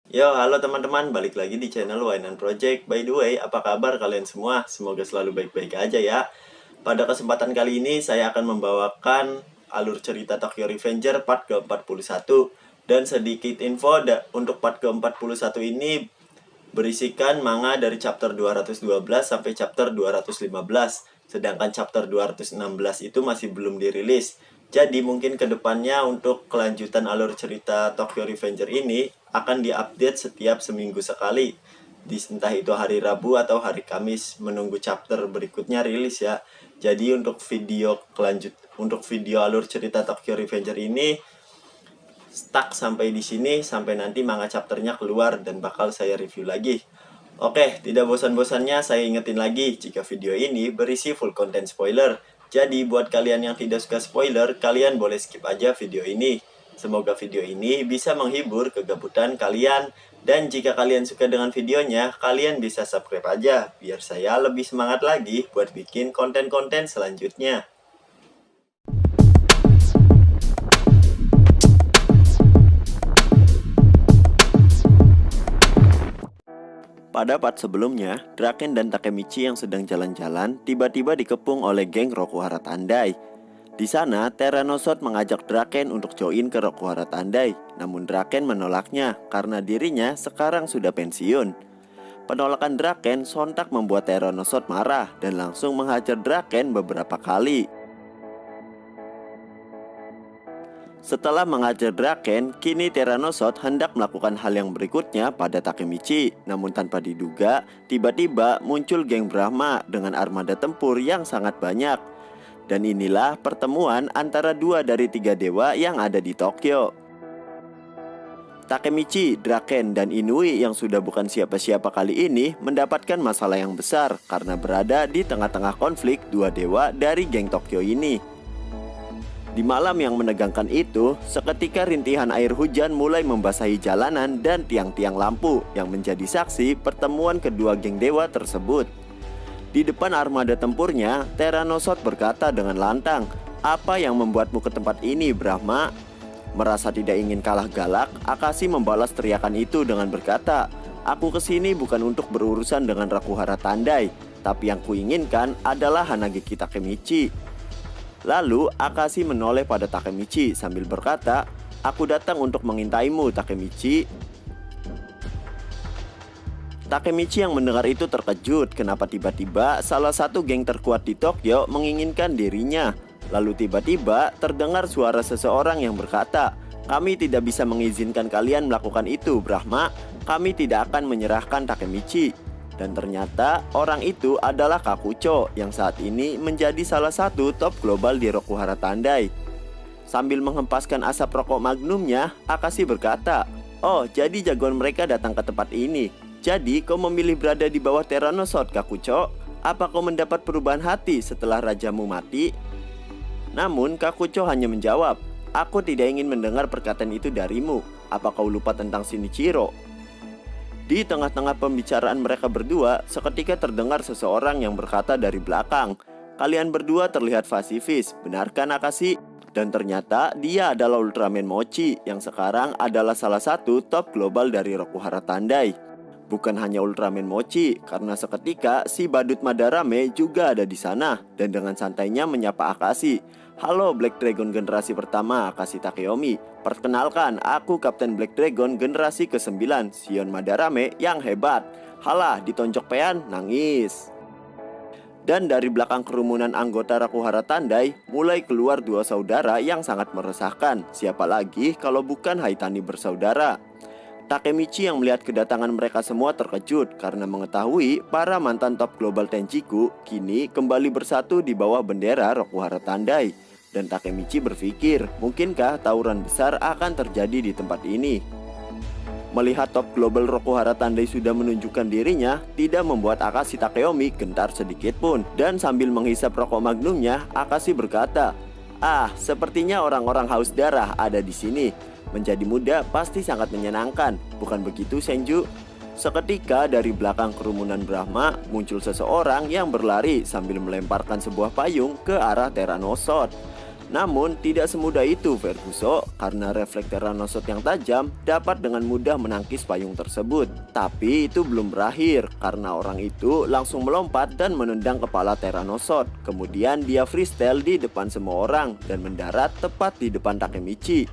Yo, halo teman-teman, balik lagi di channel Wainan Project. By the way, apa kabar kalian semua? Semoga selalu baik-baik aja ya. Pada kesempatan kali ini, saya akan membawakan alur cerita Tokyo Revenger part ke-41. Dan sedikit info, untuk part ke-41 ini berisikan manga dari chapter 212 sampai chapter 215. Sedangkan chapter 216 itu masih belum dirilis. Jadi mungkin kedepannya untuk kelanjutan alur cerita Tokyo Revenger ini akan diupdate setiap seminggu sekali, entah itu hari Rabu atau hari Kamis, menunggu chapter berikutnya rilis ya. Jadi untuk video alur cerita Tokyo Revenger ini stuck sampai di sini, sampai nanti manga chapternya keluar dan bakal saya review lagi. Oke, tidak bosan-bosannya saya ingetin lagi jika video ini berisi full content spoiler. Jadi buat kalian yang tidak suka spoiler, kalian boleh skip aja video ini. Semoga video ini bisa menghibur kegabutan kalian. Dan jika kalian suka dengan videonya, kalian bisa subscribe aja biar saya lebih semangat lagi buat bikin konten-konten selanjutnya. Pada part sebelumnya, Draken dan Takemichi yang sedang jalan-jalan tiba-tiba dikepung oleh geng Rokuhara Tandai. Di sana, Terranosort mengajak Draken untuk join ke Rokuhara Tandai, namun Draken menolaknya karena dirinya sekarang sudah pensiun. Penolakan Draken sontak membuat Terranosort marah dan langsung menghajar Draken beberapa kali. Setelah mengajar Draken, kini Terranosort hendak melakukan hal yang berikutnya pada Takemichi. Namun tanpa diduga, tiba-tiba muncul geng Brahma dengan armada tempur yang sangat banyak. Dan inilah pertemuan antara 2 dari 3 dewa yang ada di Tokyo. Takemichi, Draken, dan Inui yang sudah bukan siapa-siapa kali ini mendapatkan masalah yang besar karena berada di tengah-tengah konflik 2 dewa dari geng Tokyo ini. Di malam yang menegangkan itu, seketika rintihan air hujan mulai membasahi jalanan dan tiang-tiang lampu yang menjadi saksi pertemuan kedua geng dewa tersebut. Di depan armada tempurnya, Terranosort berkata dengan lantang, "Apa yang membuatmu ke tempat ini, Brahma?" Merasa tidak ingin kalah galak, Akashi membalas teriakan itu dengan berkata, "Aku kesini bukan untuk berurusan dengan Rokuhara Tandai, tapi yang kuinginkan adalah Hanageki Takemichi." Lalu Akashi menoleh pada Takemichi sambil berkata, "Aku datang untuk mengintaimu, Takemichi." Takemichi yang mendengar itu terkejut kenapa tiba-tiba salah satu geng terkuat di Tokyo menginginkan dirinya. Lalu tiba-tiba terdengar suara seseorang yang berkata, "Kami tidak bisa mengizinkan kalian melakukan itu, Brahma. Kami tidak akan menyerahkan Takemichi." Dan ternyata orang itu adalah Kakucho yang saat ini menjadi salah satu top global di Rokuhara Tandai. Sambil menghempaskan asap rokok magnumnya, Akashi berkata, "Oh, jadi jagoan mereka datang ke tempat ini. Jadi kau memilih berada di bawah Terranosort, Kakucho? Apa kau mendapat perubahan hati setelah rajamu mati?" Namun Kakucho hanya menjawab, "Aku tidak ingin mendengar perkataan itu darimu. Apa kau lupa tentang Shinichiro?" Di tengah-tengah pembicaraan mereka berdua, seketika terdengar seseorang yang berkata dari belakang, "Kalian berdua terlihat pasifis, benarkah Akashi?" Dan ternyata dia adalah Ultraman Mochi yang sekarang adalah salah satu top global dari Rokuhara Tandai. Bukan hanya Ultraman Mochi, karena seketika si badut Madarame juga ada di sana dan dengan santainya menyapa Akashi. "Halo Black Dragon generasi pertama, Akashi Takeyomi. Perkenalkan, aku Kapten Black Dragon generasi ke-9, Shion Madarame yang hebat." "Halah, ditonjok pean, nangis." Dan dari belakang kerumunan anggota Rokuhara Tandai mulai keluar 2 saudara yang sangat meresahkan. Siapa lagi kalau bukan Haitani bersaudara. Takemichi yang melihat kedatangan mereka semua terkejut karena mengetahui para mantan top global Tenchiku kini kembali bersatu di bawah bendera Rokuhara Tandai. Dan Takemichi berpikir, mungkinkah tawuran besar akan terjadi di tempat ini? Melihat top global Rokuhara Tandai sudah menunjukkan dirinya, tidak membuat Akashi Takeyomi gentar sedikit pun. Dan sambil menghisap rokok magnumnya, Akashi berkata, "Ah, sepertinya orang-orang haus darah ada di sini. Menjadi muda pasti sangat menyenangkan, bukan begitu, Senju?" Seketika dari belakang kerumunan Brahma muncul seseorang yang berlari sambil melemparkan sebuah payung ke arah Terranosort. Namun tidak semudah itu Verguso, karena refleks Tyrannosaurus yang tajam dapat dengan mudah menangkis payung tersebut. Tapi itu belum berakhir, karena orang itu langsung melompat dan menendang kepala Tyrannosaurus. Kemudian dia freestyle di depan semua orang dan mendarat tepat di depan Takemichi.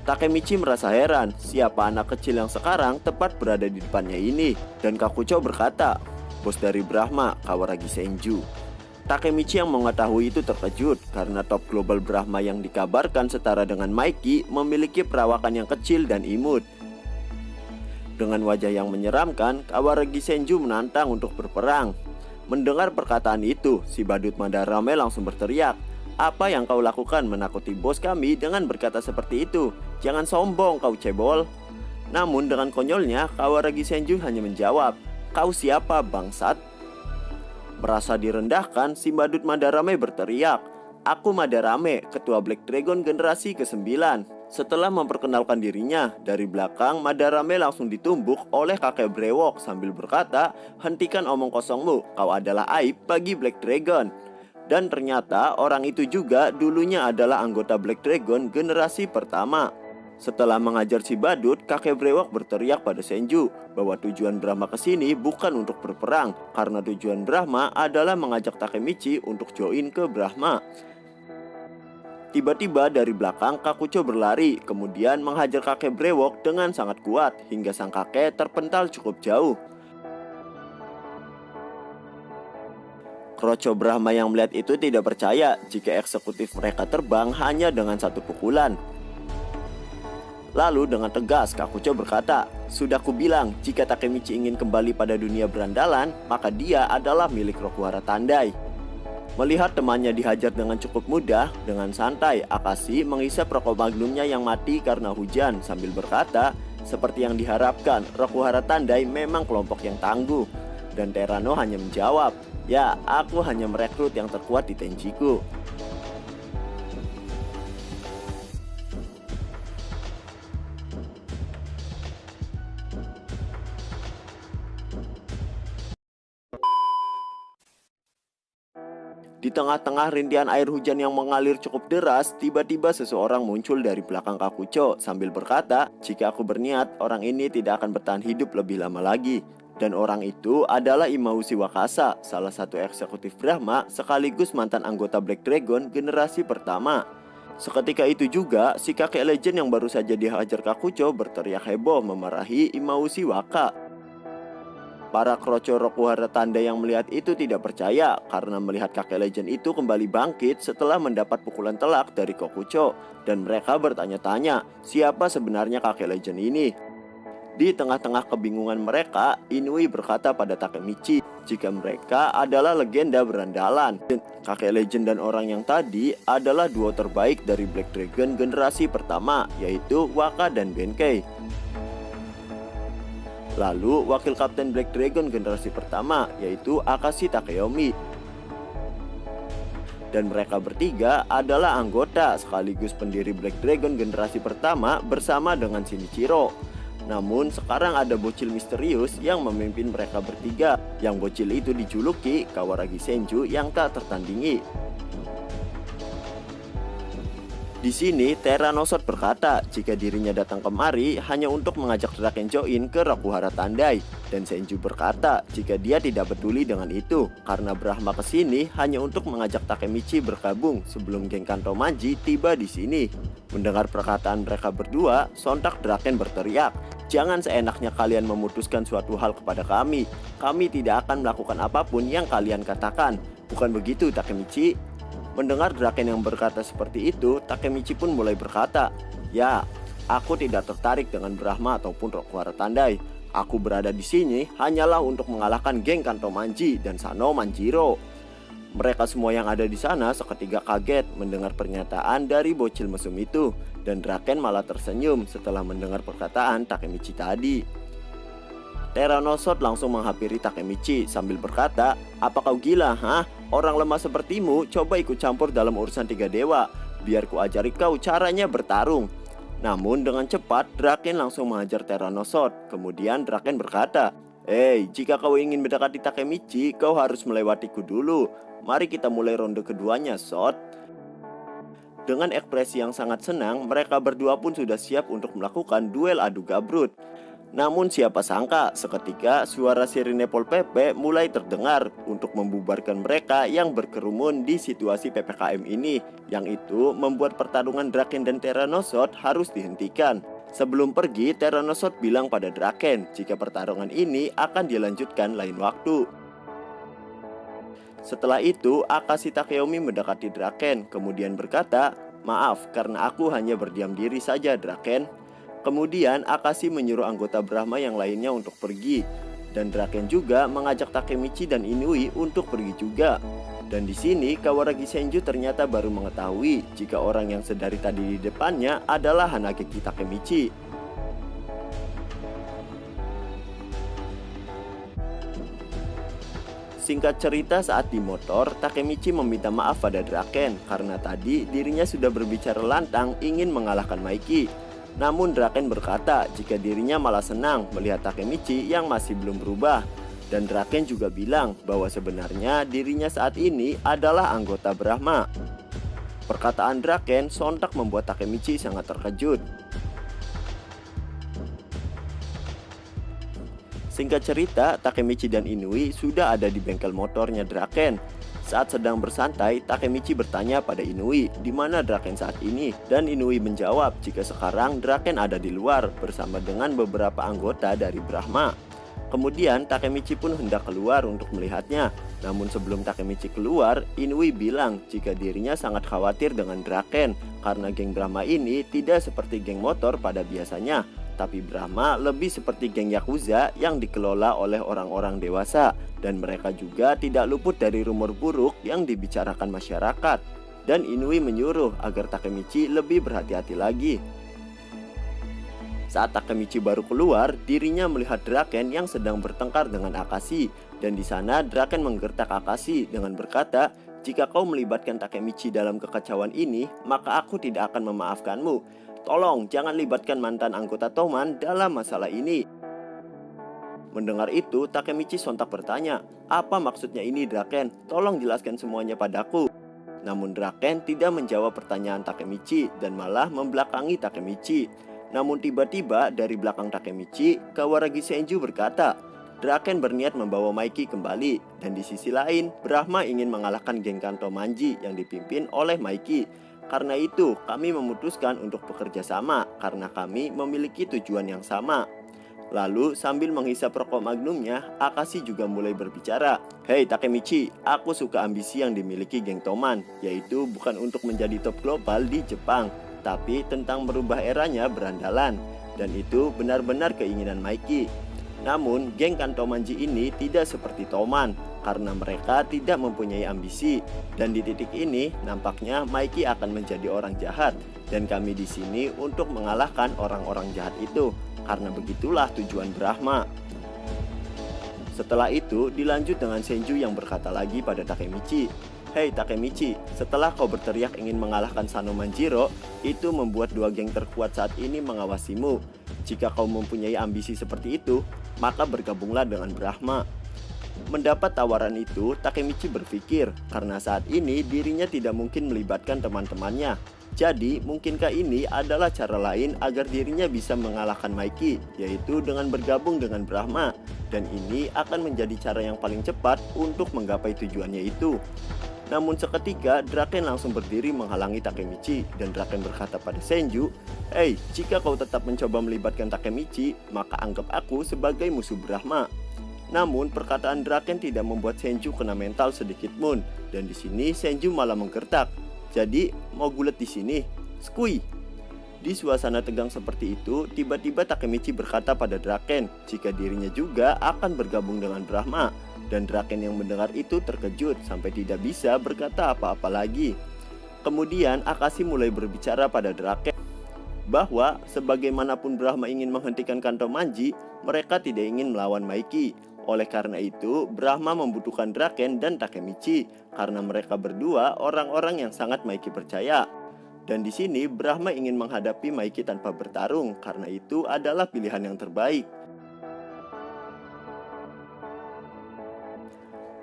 Takemichi merasa heran, siapa anak kecil yang sekarang tepat berada di depannya ini. Dan Kakucho berkata, bos dari Brahma, Kawaragi Senju. Takemichi yang mengetahui itu terkejut karena top global Brahma yang dikabarkan setara dengan Mikey memiliki perawakan yang kecil dan imut. Dengan wajah yang menyeramkan, Kawaragi Senju menantang untuk berperang. Mendengar perkataan itu, si badut Madarame langsung berteriak, "Apa yang kau lakukan menakuti bos kami dengan berkata seperti itu? Jangan sombong kau cebol." Namun dengan konyolnya, Kawaragi Senju hanya menjawab, "Kau siapa bangsat?" Merasa direndahkan, si badut Madarame berteriak, "Aku Madarame, ketua Black Dragon generasi ke-9. Setelah memperkenalkan dirinya, dari belakang Madarame langsung ditumbuk oleh kakek brewok sambil berkata, "Hentikan omong kosongmu, kau adalah aib bagi Black Dragon." Dan ternyata orang itu juga dulunya adalah anggota Black Dragon generasi pertama. Setelah mengajar si badut, kakek brewok berteriak pada Senju bahwa tujuan Brahma kesini bukan untuk berperang, karena tujuan Brahma adalah mengajak Takemichi untuk join ke Brahma. Tiba-tiba dari belakang Kakucho berlari, kemudian menghajar kakek brewok dengan sangat kuat hingga sang kakek terpental cukup jauh. Kroco Brahma yang melihat itu tidak percaya jika eksekutif mereka terbang hanya dengan satu pukulan. Lalu dengan tegas Kakucho berkata, "Sudah kubilang, jika Takemichi ingin kembali pada dunia berandalan, maka dia adalah milik Rokuhara Tandai." Melihat temannya dihajar dengan cukup mudah, dengan santai Akashi menghisap rokok magnumnya yang mati karena hujan sambil berkata, "Seperti yang diharapkan, Rokuhara Tandai memang kelompok yang tangguh." Dan Terano hanya menjawab, "Ya, aku hanya merekrut yang terkuat di Tenjiku." Di tengah-tengah rintihan air hujan yang mengalir cukup deras, tiba-tiba seseorang muncul dari belakang Kakucho sambil berkata, "Jika aku berniat, orang ini tidak akan bertahan hidup lebih lama lagi." Dan orang itu adalah Imaushi Wakasa, salah satu eksekutif Brahma sekaligus mantan anggota Black Dragon generasi pertama. Seketika itu juga, si kakek legend yang baru saja dihajar Kakucho berteriak heboh memarahi Imaushi Waka. Para kroco Rokuhara Tandai yang melihat itu tidak percaya karena melihat kakek legend itu kembali bangkit setelah mendapat pukulan telak dari Kakucho. Dan mereka bertanya-tanya, siapa sebenarnya kakek legend ini? Di tengah-tengah kebingungan mereka, Inui berkata pada Takemichi jika mereka adalah legenda berandalan. Kakek legend dan orang yang tadi adalah duo terbaik dari Black Dragon generasi pertama, yaitu Waka dan Benkei. Lalu wakil kapten Black Dragon generasi pertama, yaitu Akashi Takeyomi. Dan mereka bertiga adalah anggota sekaligus pendiri Black Dragon generasi pertama bersama dengan Shinichiro. Namun sekarang ada bocil misterius yang memimpin mereka bertiga. Yang bocil itu dijuluki Kawaragi Senju yang tak tertandingi. Di sini Tyrannosaurus berkata jika dirinya datang kemari hanya untuk mengajak Draken join ke Rokuhara Tandai. Dan Senju berkata jika dia tidak peduli dengan itu karena Brahma kesini hanya untuk mengajak Takemichi bergabung sebelum geng Kantomaji tiba di sini. Mendengar perkataan mereka berdua, sontak Draken berteriak, "Jangan seenaknya kalian memutuskan suatu hal kepada kami. Kami tidak akan melakukan apapun yang kalian katakan. Bukan begitu Takemichi?" Mendengar Draken yang berkata seperti itu, Takemichi pun mulai berkata, "Ya, aku tidak tertarik dengan Brahma ataupun Rokuhara Tandai. Aku berada di sini hanyalah untuk mengalahkan geng Kantomaji dan Sano Manjiro." Mereka semua yang ada di sana seketika kaget mendengar pernyataan dari bocil mesum itu, dan Draken malah tersenyum setelah mendengar perkataan Takemichi tadi. Tyrannosaurus langsung menghampiri Takemichi sambil berkata, "Apa kau gila, hah? Orang lemah sepertimu coba ikut campur dalam urusan tiga dewa. Biar ku ajari kau caranya bertarung." Namun dengan cepat Draken langsung menghajar Tyrannosaurus. Kemudian Draken berkata, Hei, jika kau ingin mendekati Takemichi, kau harus melewatiku dulu. Mari kita mulai ronde keduanya, Sot. Dengan ekspresi yang sangat senang, mereka berdua pun sudah siap untuk melakukan duel adu gabrut. Namun siapa sangka seketika suara sirine Pol PP mulai terdengar untuk membubarkan mereka yang berkerumun di situasi PPKM ini, yang itu membuat pertarungan Draken dan Tyrannosort harus dihentikan. Sebelum pergi, Tyrannosort bilang pada Draken jika pertarungan ini akan dilanjutkan lain waktu. Setelah itu, Akashi Takeyomi mendekati Draken, kemudian berkata, "Maaf, karena aku hanya berdiam diri saja, Draken." Kemudian Akashi menyuruh anggota Brahma yang lainnya untuk pergi, dan Draken juga mengajak Takemichi dan Inui untuk pergi juga. Dan di sini Kawaragi Senju ternyata baru mengetahui jika orang yang sedari tadi di depannya adalah Hanageki Takemichi. Singkat cerita, saat di motor, Takemichi meminta maaf pada Draken karena tadi dirinya sudah berbicara lantang ingin mengalahkan Maiki. Namun Draken berkata jika dirinya malah senang melihat Takemichi yang masih belum berubah. Dan Draken juga bilang bahwa sebenarnya dirinya saat ini adalah anggota Brahma. Perkataan Draken sontak membuat Takemichi sangat terkejut. Singkat cerita, Takemichi dan Inui sudah ada di bengkel motornya Draken. Saat sedang bersantai, Takemichi bertanya pada Inui di mana Draken saat ini, dan Inui menjawab jika sekarang Draken ada di luar bersama dengan beberapa anggota dari Brahma. Kemudian Takemichi pun hendak keluar untuk melihatnya. Namun sebelum Takemichi keluar, Inui bilang jika dirinya sangat khawatir dengan Draken karena geng Brahma ini tidak seperti geng motor pada biasanya, tapi Brahma lebih seperti geng Yakuza yang dikelola oleh orang-orang dewasa, dan mereka juga tidak luput dari rumor buruk yang dibicarakan masyarakat. Dan Inui menyuruh agar Takemichi lebih berhati-hati lagi. Saat Takemichi baru keluar, dirinya melihat Draken yang sedang bertengkar dengan Akashi, dan di sana Draken menggertak Akashi dengan berkata, "Jika kau melibatkan Takemichi dalam kekacauan ini, maka aku tidak akan memaafkanmu. Tolong jangan libatkan mantan anggota Toman dalam masalah ini." Mendengar itu, Takemichi sontak bertanya, "Apa maksudnya ini, Draken? Tolong jelaskan semuanya padaku." Namun Draken tidak menjawab pertanyaan Takemichi dan malah membelakangi Takemichi. Namun tiba-tiba dari belakang Takemichi, Kawaragi Senju berkata, Draken berniat membawa Maiki kembali, dan di sisi lain, Brahma ingin mengalahkan geng Kanto Manji yang dipimpin oleh Maiki. Karena itu, kami memutuskan untuk bekerja sama karena kami memiliki tujuan yang sama. Lalu sambil menghisap rokok magnumnya, Akashi juga mulai berbicara. "Hei Takemichi, aku suka ambisi yang dimiliki geng Toman, yaitu bukan untuk menjadi top global di Jepang, tapi tentang merubah eranya berandalan. Dan itu benar-benar keinginan Maiki. Namun geng Kanto Manji ini tidak seperti Toman, karena mereka tidak mempunyai ambisi. Dan di titik ini nampaknya Maiki akan menjadi orang jahat, dan kami di sini untuk mengalahkan orang-orang jahat itu. Karena begitulah tujuan Brahma." Setelah itu dilanjut dengan Senju yang berkata lagi pada Takemichi, "Hei Takemichi, setelah kau berteriak ingin mengalahkan Sano Manjiro, itu membuat dua geng terkuat saat ini mengawasimu. Jika kau mempunyai ambisi seperti itu, maka bergabunglah dengan Brahma." Mendapat tawaran itu, Takemichi berpikir karena saat ini dirinya tidak mungkin melibatkan teman-temannya. Jadi, mungkinkah ini adalah cara lain agar dirinya bisa mengalahkan Maiki, yaitu dengan bergabung dengan Brahma. Dan ini akan menjadi cara yang paling cepat untuk menggapai tujuannya itu. Namun seketika, Draken langsung berdiri menghalangi Takemichi, dan Draken berkata pada Senju, "Hei, jika kau tetap mencoba melibatkan Takemichi, maka anggap aku sebagai musuh Brahma." Namun perkataan Draken tidak membuat Senju kena mental sedikit pun, dan di sini Senju malah menggertak. "Jadi mau gulet di sini? Skui!" Di suasana tegang seperti itu, tiba-tiba Takemichi berkata pada Draken jika dirinya juga akan bergabung dengan Brahma. Dan Draken yang mendengar itu terkejut sampai tidak bisa berkata apa-apa lagi. Kemudian Akashi mulai berbicara pada Draken bahwa sebagaimanapun Brahma ingin menghentikan Kanto Manji, mereka tidak ingin melawan Maiki. Oleh karena itu, Brahma membutuhkan Draken dan Takemichi karena mereka berdua orang-orang yang sangat Maiki percaya. Dan di sini Brahma ingin menghadapi Maiki tanpa bertarung, karena itu adalah pilihan yang terbaik.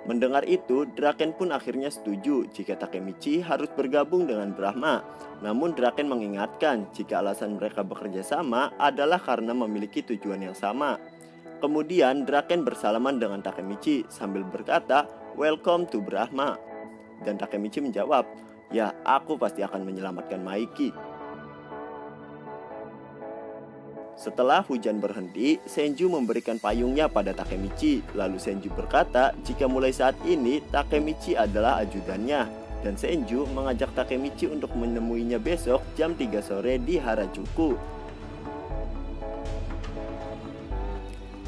Mendengar itu, Draken pun akhirnya setuju jika Takemichi harus bergabung dengan Brahma. Namun Draken mengingatkan jika alasan mereka bekerja sama adalah karena memiliki tujuan yang sama. Kemudian Draken bersalaman dengan Takemichi sambil berkata, "Welcome to Brahma." Dan Takemichi menjawab, "Ya, aku pasti akan menyelamatkan Maiki." Setelah hujan berhenti, Senju memberikan payungnya pada Takemichi. Lalu Senju berkata jika mulai saat ini Takemichi adalah ajudannya. Dan Senju mengajak Takemichi untuk menemuinya besok jam 3 sore di Harajuku.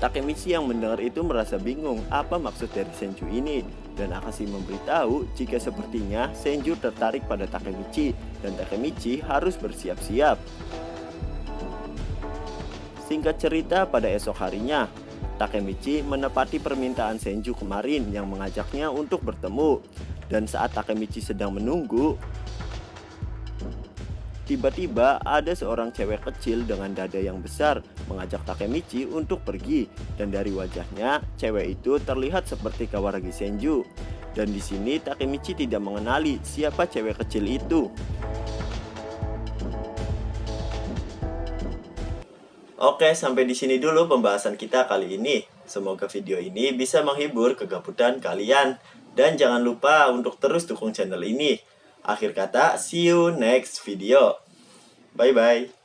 Takemichi yang mendengar itu merasa bingung apa maksud dari Senju ini. Dan Akashi memberitahu jika sepertinya Senju tertarik pada Takemichi dan Takemichi harus bersiap-siap. Singkat cerita, pada esok harinya, Takemichi menepati permintaan Senju kemarin yang mengajaknya untuk bertemu. Dan saat Takemichi sedang menunggu, tiba-tiba ada seorang cewek kecil dengan dada yang besar mengajak Takemichi untuk pergi. Dan dari wajahnya, cewek itu terlihat seperti Kawaragi Senju. Dan di sini Takemichi tidak mengenali siapa cewek kecil itu. Oke, sampai di sini dulu pembahasan kita kali ini. Semoga video ini bisa menghibur kegabutan kalian. Dan jangan lupa untuk terus dukung channel ini. Akhir kata, see you next video. Bye-bye.